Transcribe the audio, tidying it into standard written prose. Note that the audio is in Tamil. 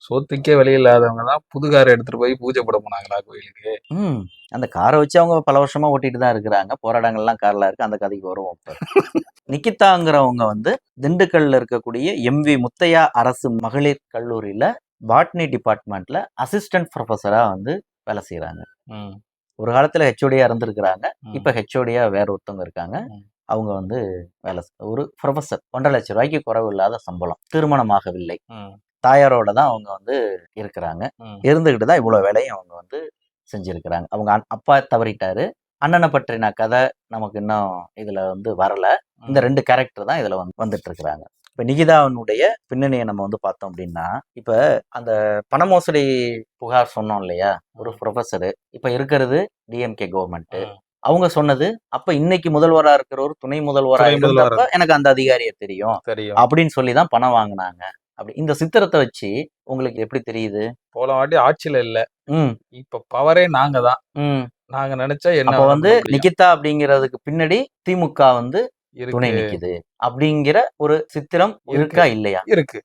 சோத்துக்கே வழி இல்லாதவங்க தான் புது கார் எடுத்துட்டு போய் பூஜை போட போனாங்களா கோயிலுக்கு? ம். அந்த காரை வச்சு அவங்க பல வருஷமா ஓட்டிட்டு தான் இருக்கிறாங்க. போராட்டங்கள்லாம் கார்ல இருக்கு. அந்த கதைக்கு வருவோம் இப்ப. நிக்கிதாங்கிறவங்க வந்து திண்டுக்கல்ல இருக்கக்கூடிய எம்வி முத்தையா அரசு மகளிர் கல்லூரியில பாட்னி டிபார்ட்மெண்ட்ல அசிஸ்டன்ட் ப்ரொஃபஸரா வந்து வேலை செய்றாங்க. ம். ஒரு காலத்துல ஹெச்ஓடியா இருந்திருக்கிறாங்க. ம். இப்ப ஹெச்ஓடியா வேற ஒருத்தவங்க இருக்காங்க. ம். அவங்க வந்து ஒரு ப்ரொஃபசர். 1,50,000 லட்சம் ரூபாய்க்கு குறைவு இல்லாத சம்பளம். திருமணமாகவில்லை. ம். தாயாரோட தான் அவங்க வந்து இருக்கிறாங்க. ம். இருந்துகிட்டு தான் இவ்வளவு வேலையும் அவங்க வந்து செஞ்சிருக்கிறாங்க. அவங்க அப்பா தவறிட்டாரு. அண்ணனை பற்றின கதை நமக்கு இன்னும் இதுல வந்து வரல. இந்த 2 கேரக்டர் தான் இதுல வந்துட்டு இருக்கிறாங்க. இப்ப நிகிதாவினுடைய பின்னணியை நம்ம வந்து பார்த்தோம் அப்படின்னா, இப்ப அந்த பண மோசடி புகார் சொன்னோம் இல்லையா? ஒரு ப்ரொஃபஸரு. இப்ப இருக்கிறது டிஎம்கே கவர்மெண்ட். ம். அவங்க சொன்னது, அப்ப இன்னைக்கு முதல்வரா இருக்கிறவர் துணை முதல்வரா துணை முதல்வர் இருந்தப்ப எனக்கு அந்த அதிகாரிய தெரியும். தெரியும். அப்படின்னு சொல்லி தான் பணம் வாங்குனாங்க. அப்படி இந்த சித்திரத்தை வச்சு உங்களுக்கு எப்படி தெரியுது? போன வாட்டி ஆட்சியில இல்ல. ம். இப்ப பவரே நாங்க தான். ம். நாங்க நினைச்சா என்ன அப்ப வேணா வந்து பண்ண முடியும். நிகிதா அப்படிங்கிறதுக்கு பின்னாடி திமுக வந்து துணை இருக்கு. நிக்குது அப்படிங்கிற ஒரு சித்திரம் இருக்கு. இருக்கா இல்லையா? இருக்கு.